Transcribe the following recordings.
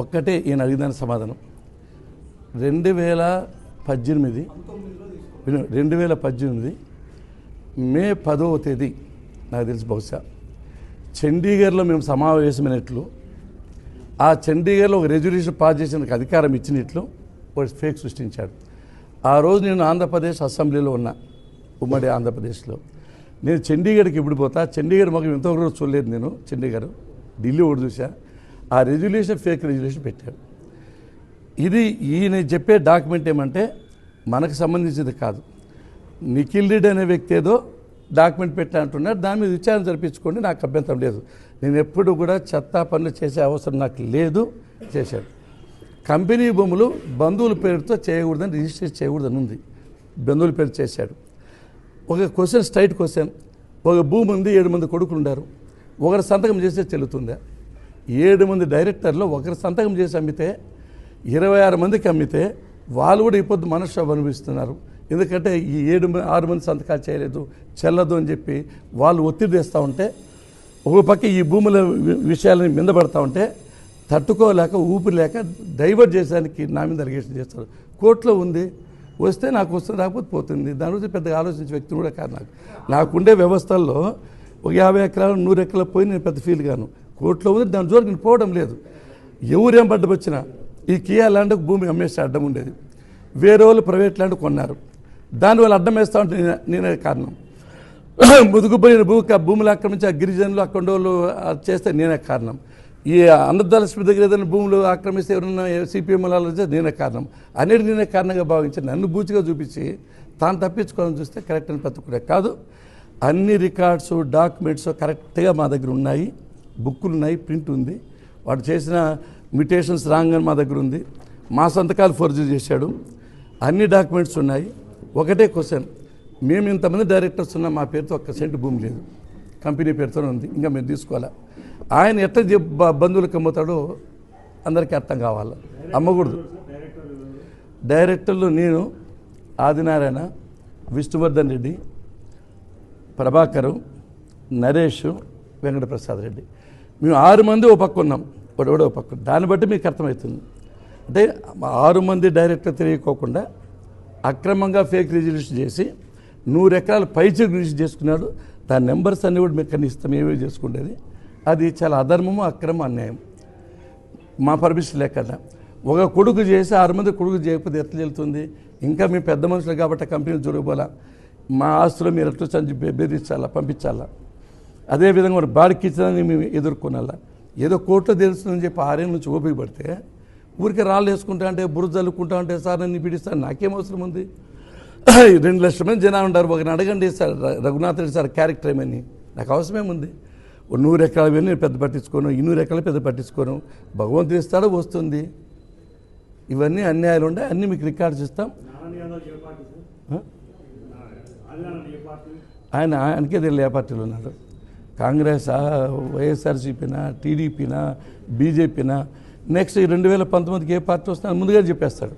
ఒక్కటే ఈయన అడిగిన సమాధానం 2018 మే 10వ తేదీ నాకు తెలిసి బహుశా చండీగఢ్లో మేము సమావేశమైనట్లు ఆ చండీగఢ్లో ఒక రెజల్యూషన్ పాస్ చేసేందుకు అధికారం ఇచ్చినట్లు ఒక ఫేక్ సృష్టించాడు. ఆ రోజు నేను ఆంధ్రప్రదేశ్ అసెంబ్లీలో ఉన్నా, ఉమ్మడి ఆంధ్రప్రదేశ్లో. నేను చండీగఢ్కి ఇప్పుడు పోతా, చండీగఢ్ మాకు ఇంతవరకు చూడలేదు. నేను చండీగఢ్ ఢిల్లీ ఒకటి చూసా. ఆ రెజల్యూషన్ ఫేక్ రెజల్యూషన్ పెట్టాడు. ఇది ఈయన చెప్పే డాక్యుమెంట్ ఏమంటే మనకు సంబంధించింది కాదు. నిఖిల్ రెడ్డి అనే వ్యక్తి ఏదో డాక్యుమెంట్ పెట్టా అంటున్నాడు. దాని మీద విచారణ జరిపించుకోండి, నాకు అభ్యంతరం లేదు. నేను ఎప్పుడు కూడా చెత్త పనులు చేసే అవసరం నాకు లేదు. చేశాడు. కంపెనీ భూములు బంధువుల పేరుతో చేయకూడదని, రిజిస్టర్ చేయకూడదని ఉంది. బంధువుల పేరు చేశాడు. ఒక క్వశ్చన్, స్ట్రైట్ క్వశ్చన్. ఒక భూమి ఉంది, 7 మంది కొడుకులు ఉన్నారు. ఒకరు సంతకం చేస్తే చెల్లుతుందా? 7 మంది డైరెక్టర్లు ఒకరు సంతకం చేసి అమ్మితే 26 మందికి అమ్మితే వాళ్ళు కూడా ఇప్పుడు మనశ్శాపం అనుభవిస్తున్నారు. ఎందుకంటే ఈ 6 మంది సంతకాలు చేయలేదు, చెల్లదు అని చెప్పి వాళ్ళు ఒత్తిడి తెస్తూ ఉంటే, ఒక పక్క ఈ భూముల విషయాలని మిందపడతా ఉంటే తట్టుకోలేక, ఊపిరి లేక డైవర్ట్ చేసేదానికి నా మీద అలిగేషన్ చేస్తారు. కోర్టులో ఉంది, వస్తే నాకు వస్తుంది, రాకపోతే పోతుంది. దాని గురించి పెద్దగా ఆలోచించే వ్యక్తిని కూడా కాదు. నాకుండే వ్యవస్థల్లో ఒక 50 ఎకరాలు 100 ఎకరాలు పోయి నేను పెద్ద ఫీల్ గాను. కోర్టులో ఉంది, దాని జోలికి నేను పోవడం లేదు. ఎవరేం పడ్డొచ్చినా ఈ కియా ల్యాండ్ భూమి అమ్మేస్తే అడ్డం ఉండేది. వేరే వాళ్ళు ప్రైవేట్ ల్యాండ్ కొన్నారు, దానివల్ల అడ్డం వేస్తూ ఉంటే నేనే కారణం. ముదుగుపోయిన భూములు ఆక్రమించి ఆ గిరిజనులు అక్కడ వాళ్ళు చేస్తే నేనే కారణం. ఈ అన్నదాలక్ష్మి దగ్గర ఏదైనా భూములు ఆక్రమిస్తే ఎవరైనా సిపిఎం చేస్తే నేనే కారణం. అన్నిటి నేనే కారణంగా భావించి నన్ను బూచిగా చూపించి తాను తప్పించుకోవాలని చూస్తే కరెక్ట్ అని పెట్టుకునే కాదు. అన్ని రికార్డ్స్, డాక్యుమెంట్స్ కరెక్ట్గా మా దగ్గర ఉన్నాయి. బుక్కులు ఉన్నాయి, ప్రింట్ ఉంది. వాడు చేసిన మ్యూటేషన్స్ రాంగ్ అని మా దగ్గర ఉంది. మా సంతకాలు ఫోర్జరీ చేశాడు. అన్ని డాక్యుమెంట్స్ ఉన్నాయి. ఒకటే క్వశ్చన్, మేము ఇంతమంది డైరెక్టర్స్ ఉన్నాం, మా పేరుతో 1 సెంటు భూమి లేదు, కంపెనీ పేరుతోనే ఉంది, ఇంకా మేము తీసుకోవాలా? ఆయన ఎట్లా బంధువులకు అమ్ముతాడో అందరికీ అర్థం కావాలి. అమ్మకూడదు. డైరెక్టర్లు నేను, ఆదినారాయణ, విష్ణువర్ధన్ రెడ్డి, ప్రభాకరు, నరేష్, వెంకటప్రసాద్ రెడ్డి, మేము 6 మంది ఓ పక్క ఉన్నాం, ఒకడో పక్క. దాన్ని బట్టి మీకు అర్థమవుతుంది. అంటే 6 మంది డైరెక్టర్ తెలియకోకుండా అక్రమంగా ఫేక్ రిజిస్ట్రేషన్ చేసి 100 ఎకరాలు పైచీలకు రిజిస్టర్ చేసుకున్నాడు. దాని నెంబర్స్ అన్నీ కూడా మీకు ఇస్తాం, ఏమేమి చేసుకునేది. అది చాలా అధర్మము, అక్రమం, అన్యాయం. మా పర్మిషన్ లేకుండా ఒక కొడుకు చేసి 6 మంది కొడుకు చేయకపోతే ఎట్లా వెళ్తుంది? ఇంకా మీ పెద్ద మనుషులు కాబట్టి కంపెనీలు జరగబోలా, మా ఆస్తులు మీరు ఎట్లా చంచి బెదిరించాలా, పంపించాలా? అదేవిధంగా మరి బాడికి ఇచ్చడానికి మేము ఎదుర్కొనాలా? ఏదో కోర్టులో తెలుస్తుందని చెప్పి 6 ఏళ్ళ నుంచి ఓపిక పడితే ఊరికి రాళ్ళు వేసుకుంటా అంటే, బురద చల్లుకుంటా అంటే, సార్ నన్ను పిడిస్తాను, నాకేం అవసరం ఉంది? 2 లక్షల మంది జనాలు ఉంటారు, ఒకరిని అడగండి sir, Raghunath Reddy sir character ఏమని. నాకు అవసరమేముంది? 100 ఎకరాలు నేను పెద్ద పట్టించుకోను, 200 ఎకరాలు పెద్ద పట్టించుకోను. భగవంతుడు ఇస్తాడో వస్తుంది. ఇవన్నీ అన్యాయాలు ఉండే, అన్నీ మీకు రికార్డ్స్ ఇస్తాం. ఆయనకే తెలియదు ఏ పార్టీలో ఉన్నాడు. కాంగ్రెస్, వైఎస్ఆర్సీపీనా, టీడీపీనా, బీజేపీనా, నెక్స్ట్ 2019కి ఏ పార్టీ వస్తుందని ముందుగా చెప్పేస్తాడు.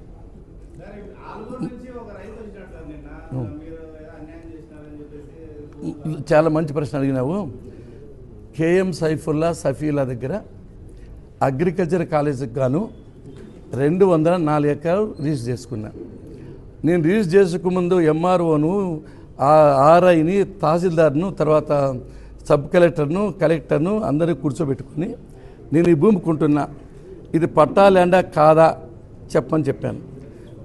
చాలా మంచి ప్రశ్న అడిగినావు. కేఎం సైఫుల్లా సఫీలా దగ్గర అగ్రికల్చర్ కాలేజీకి గాను 204 ఎకరాలు రిజిస్టర్ చేసుకున్నా. నేను రిజిస్టర్ చేసుకోకముందు ఎంఆర్ఓను, ఆర్ఐని, తహసీల్దార్ను, తర్వాత సబ్ కలెక్టర్ను, కలెక్టర్ను అందరినీ కూర్చోబెట్టుకుని నేను ఈ భూమి కొంటున్నా, ఇది పట్టా ల్యాండా కాదా చెప్పని చెప్పాను.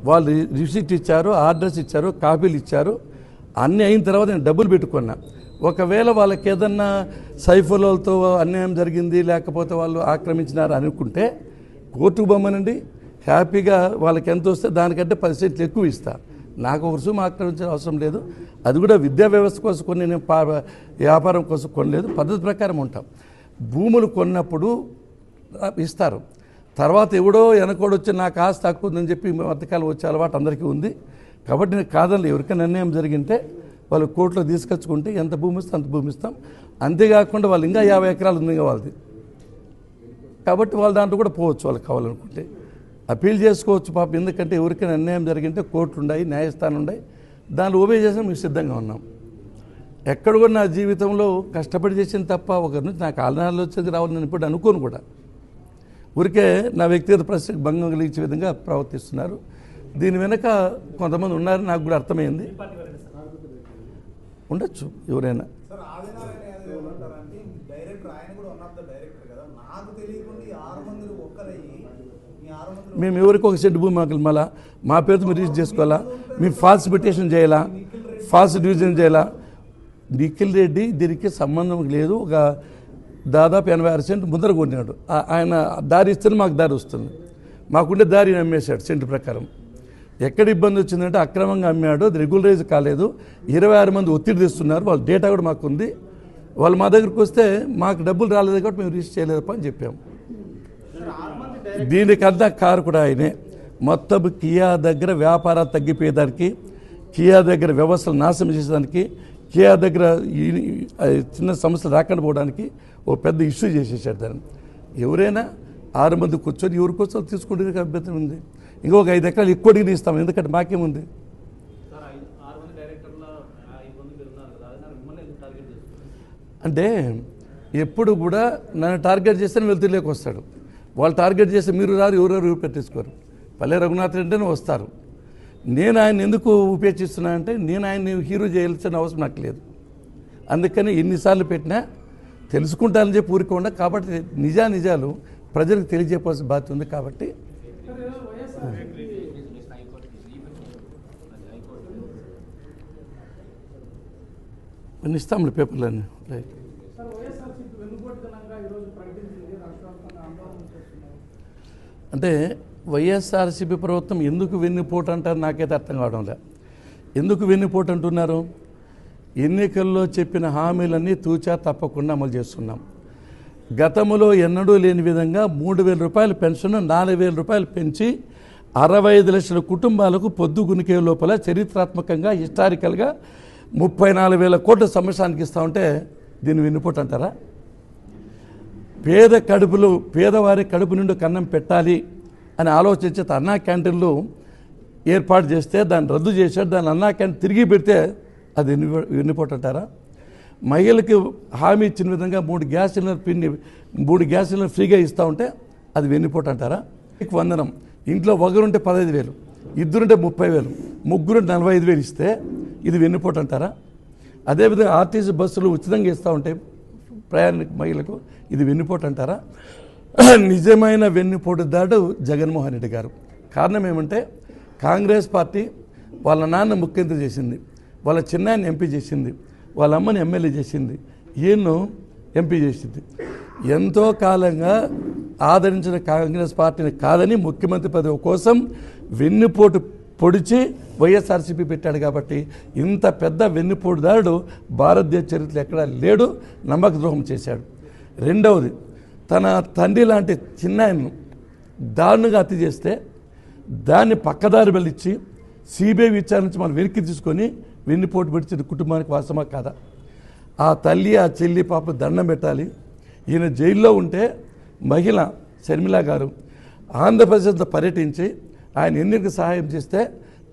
వాళ్ళు రిసిప్ట్ ఇచ్చారు, ఆర్డర్స్ ఇచ్చారు, కాపీలు ఇచ్చారు. అన్నీ అయిన తర్వాత నేను డబ్బులు పెట్టుకున్నా. ఒకవేళ వాళ్ళకి ఏదన్నా సైఫులతో అన్యాయం జరిగింది, లేకపోతే వాళ్ళు ఆక్రమించినారు అనుకుంటే కోర్టుకు బొమ్మనండి, హ్యాపీగా వాళ్ళకి ఎంత వస్తే దానికంటే 10% ఎక్కువ ఇస్తా. నాకు ఒక రుసుము ఆక్రమించే అవసరం లేదు. అది కూడా విద్యా వ్యవస్థ కోసం కొన్ని, నేను వ్యాపారం కోసం కొనలేదు. పద్ధతి ప్రకారం ఉంటాం. భూములు కొన్నప్పుడు ఇస్తారు, తర్వాత ఎవడో వెనకోడు వచ్చి నాకు ఆస్తి తక్కువ ఉందని చెప్పి మధ్యకాలం వచ్చే అలవాటు అందరికీ ఉంది. కాబట్టి నేను కాదని, ఎవరికైనా అన్యాయం జరిగింటే వాళ్ళు కోర్టులో తీసుకొచ్చుకుంటే ఎంత భూమి ఇస్తే అంత భూమి ఇస్తాం. అంతేకాకుండా వాళ్ళు ఇంకా 50 ఎకరాలు ఉంది వాళ్ళది, కాబట్టి వాళ్ళు దాంట్లో కూడా పోవచ్చు. వాళ్ళకి కావాలనుకుంటే అప్పీల్ చేసుకోవచ్చు పాపం. ఎందుకంటే ఎవరికైనా అన్యాయం జరిగింటే కోర్టులు ఉన్నాయి, న్యాయస్థానం ఉన్నాయి, దాన్ని ఓబే చేసిన మేము సిద్ధంగా ఉన్నాం. ఎక్కడ కూడా నా జీవితంలో కష్టపడి చేసింది తప్ప ఒకరి నుంచి నాకు ఆలనాలు వచ్చేది రావాలని నేను ఇప్పుడు అనుకోను కూడా. ఊరికే నా వ్యక్తిగత పరిస్థితికి భంగం కలిగించే విధంగా ప్రవర్తిస్తున్నారు. దీని వెనక కొంతమంది ఉన్నారు, నాకు కూడా అర్థమైంది. ఉండొచ్చు ఎవరైనా. మేము ఎవరికి ఒక సెంటు భూమి మాకు మళ్ళా మా పేరుతో మీరు రిజిస్టర్ చేసుకోవాలా, మేము ఫాల్స్ పిటిషన్ చేయాలా, ఫాల్స్ డివిజన్ చేయాలా. నిఖిల్ రెడ్డి దీనికి సంబంధం లేదు. ఒక దాదాపు 86 సెంట్ ముందర కొన్నాడు. ఆయన దారి ఇస్తే మాకు దారి వస్తుంది. మాకుండే దారి అమ్మేశాడు సెంటు ప్రకారం. ఎక్కడ ఇబ్బంది వచ్చిందంటే అక్రమంగా అమ్మాడు, అది రెగ్యులరైజ్ కాలేదు. 26 మంది ఒత్తిడి తెస్తున్నారు, వాళ్ళ డేటా కూడా మాకు ఉంది. వాళ్ళు మా దగ్గరికి వస్తే మాకు డబ్బులు రాలేదు కాబట్టి మేము రిజిస్టర్ చేయలేదప్ప అని చెప్పాము. దీనికంతా కారకుడు ఆయనే. మొత్తం కియా దగ్గర వ్యాపారాలు తగ్గిపోయేదానికి, కియా దగ్గర వ్యవస్థలు నాశనం చేసేదానికి, కియా దగ్గర చిన్న సమస్యలు రాకుండా పోవడానికి ఓ పెద్ద ఇష్యూ చేసేసాడు దాన్ని. ఎవరైనా 6 మంది కూర్చొని ఎవరి కోసం తీసుకుంటే అభ్యంతరం ఉంది. ఇంకొక 5 ఎకరాలు ఎక్కువ అడిగి ఇస్తాం, ఎందుకంటే మాకేముంది. అంటే ఎప్పుడు కూడా నన్ను టార్గెట్ చేస్తే వెళ్తులేక వస్తాడు. వాళ్ళు టార్గెట్ చేస్తే మీరు రారు, ఎవరెవరు పెట్టేసుకోరు. పల్లె రఘునాథ్ రెడ్డినే వస్తారు. నేను ఆయన ఎందుకు ఉపేక్షిస్తున్నా అంటే నేను ఆయన్ని హీరో చేయాల్సిన అవసరం నాకు లేదు. అందుకని ఎన్నిసార్లు పెట్టినా తెలుసుకుంటానని చెప్పి ఊరుకోండా. కాబట్టి నిజాలు ప్రజలకు తెలియజేయవలసిన బాధ్యత ఉంది. కాబట్టి ఇస్తాంలే పేపర్లన్నీ. అంటే వైఎస్ఆర్సీపీ ప్రభుత్వం ఎందుకు వెన్నుపోటు అంటారు నాకైతే అర్థం కావడం లేదు. ఎందుకు వెన్నుపోటు అంటున్నారు? ఎన్నికల్లో చెప్పిన హామీలన్నీ తూచా తప్పకుండా అమలు చేస్తున్నాం. గతంలో ఎన్నడూ లేని విధంగా 3,000 రూపాయల పెన్షన్ 4,000 రూపాయలు పెంచి 65 లక్షల కుటుంబాలకు పొద్దు గునికే లోపల చరిత్రాత్మకంగా హిస్టారికల్గా 34,000 కోట్ల సంవత్సరానికి ఇస్తూ ఉంటే దీన్ని వెన్నుపోటు అంటారా? పేదవారి కడుపు నిండు కన్నం పెట్టాలి అని ఆలోచించే అన్నా క్యాంటీన్లు ఏర్పాటు చేస్తే దాన్ని రద్దు చేశాడు. దాన్ని అన్నా క్యాంటీన్ తిరిగి పెడితే అది వెన్నుపోటు అంటారా? మహిళలకు హామీ ఇచ్చిన విధంగా 3 గ్యాస్ సిలిండర్ ఫ్రీగా ఇస్తూ ఉంటే అది వెన్నుపోటు అంటారా? వందనం ఇంట్లో ఒకరుంటే 15,000, ఇద్దరుంటే 30,000, ముగ్గురుంటే 45,000 ఇస్తే ఇది వెన్నుపోటు అంటారా? అదేవిధంగా ఆర్టీసీ బస్సులు ఉచితంగా ఇస్తూ ఉంటే ప్రయాణిక మహిళలకు ఇది వెన్నుపోటు అంటారా? నిజమైన వెన్నుపోటుదాడు జగన్మోహన్ రెడ్డి గారు. కారణం ఏమంటే కాంగ్రెస్ పార్టీ వాళ్ళ నాన్న ముఖ్యమంత్రి చేసింది, వాళ్ళ చిన్నాయన్ని ఎంపీ చేసింది, వాళ్ళ అమ్మని ఎమ్మెల్యే చేసింది, ఈయన్ను ఎంపీ చేసింది. ఎంతో కాలంగా ఆదరించిన కాంగ్రెస్ పార్టీని కాదని ముఖ్యమంత్రి పదవి కోసం వెన్నుపోటు పొడిచి వైఎస్ఆర్సీపీ పెట్టాడు. కాబట్టి ఇంత పెద్ద వెన్నుపోటుదారుడు భారతదేశ చరిత్రలో ఎక్కడా లేడు. నమ్మక ద్రోహం చేశాడు. రెండవది, తన తండ్రి లాంటి చిన్నాయన్ను దారుణంగా హత్య చేస్తే దాన్ని పక్కదారి వెళ్ళిచ్చి సిబిఐ విచారణ నుంచి మనం వెనక్కి తీసుకొని వెన్నుపోటు పెడిచిన కుటుంబానికి వాస్తవమా కాదా? ఆ తల్లి ఆ చెల్లి పాప దండం పెట్టాలి. ఈయన జైల్లో ఉంటే మహిళ షర్మిల గారు ఆంధ్రప్రదేశ్లో పర్యటించి ఆయన ఎన్నికలకు సహాయం చేస్తే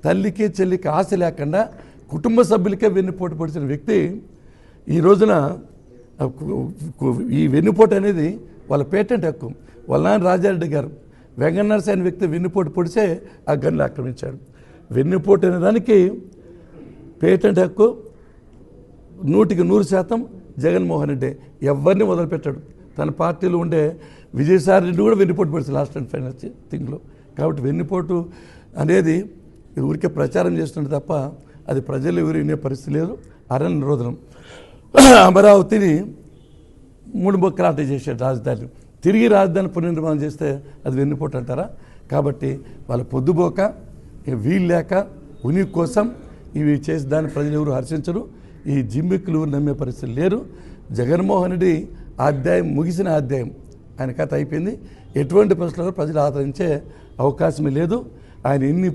తల్లికి చెల్లికి ఆశ లేకుండా కుటుంబ సభ్యులకే వెన్నుపోటు పొడిచిన వ్యక్తి ఈ రోజున ఈ వెన్నుపోటు అనేది వాళ్ళ పేటెంట్ హక్కు. వాళ్ళ నాన్న రాజారెడ్డి గారు వెంగన్నరసి అనే వ్యక్తి వెన్నుపోటు పొడిసే ఆ గన్ను ఆక్రమించాడు. వెన్నుపోటు అనే దానికి పేటెంట్ హక్కు 100% జగన్మోహన్ రెడ్డి. ఎవరిని వదిలిపెట్టాడు. తన పార్టీలో ఉండే విజయసాయి రెడ్డి కూడా వెన్నుపోటు పడుతుంది లాస్ట్ అండ్ ఫైనల్ థింగ్లో. కాబట్టి వెన్నుపోటు అనేది ఊరికే ప్రచారం చేస్తుంటే తప్ప అది ప్రజలు ఎవరు వినే పరిస్థితి లేదు. అరణ్య నిరోధనం అమరావతిని 3 బొక్కలాట చేశాడు రాజధాని. తిరిగి రాజధాని పునర్నిర్మాణం చేస్తే అది వెన్నుపోటు అంటారా? కాబట్టి వాళ్ళ పొద్దుబోక వీలు లేక ఉనికి కోసం ఇవి చేసి దాన్ని ప్రజలు ఎవరు హర్షించరు. ఈ జిమ్మిక్కులు నమ్మే పరిస్థితి లేరు. జగన్మోహన్ రెడ్డి అధ్యాయం ముగిసిన అధ్యాయం, ఆయన కథ అయిపోయింది. ఎటువంటి పరిస్థితుల్లో ప్రజలు ఆదరించే అవకాశమే లేదు. ఆయన ఎన్ని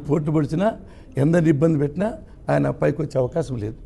పోట్లు పడిచినా ఎందరిని ఇబ్బంది పెట్టినా ఆయన పైకి వచ్చే అవకాశం లేదు.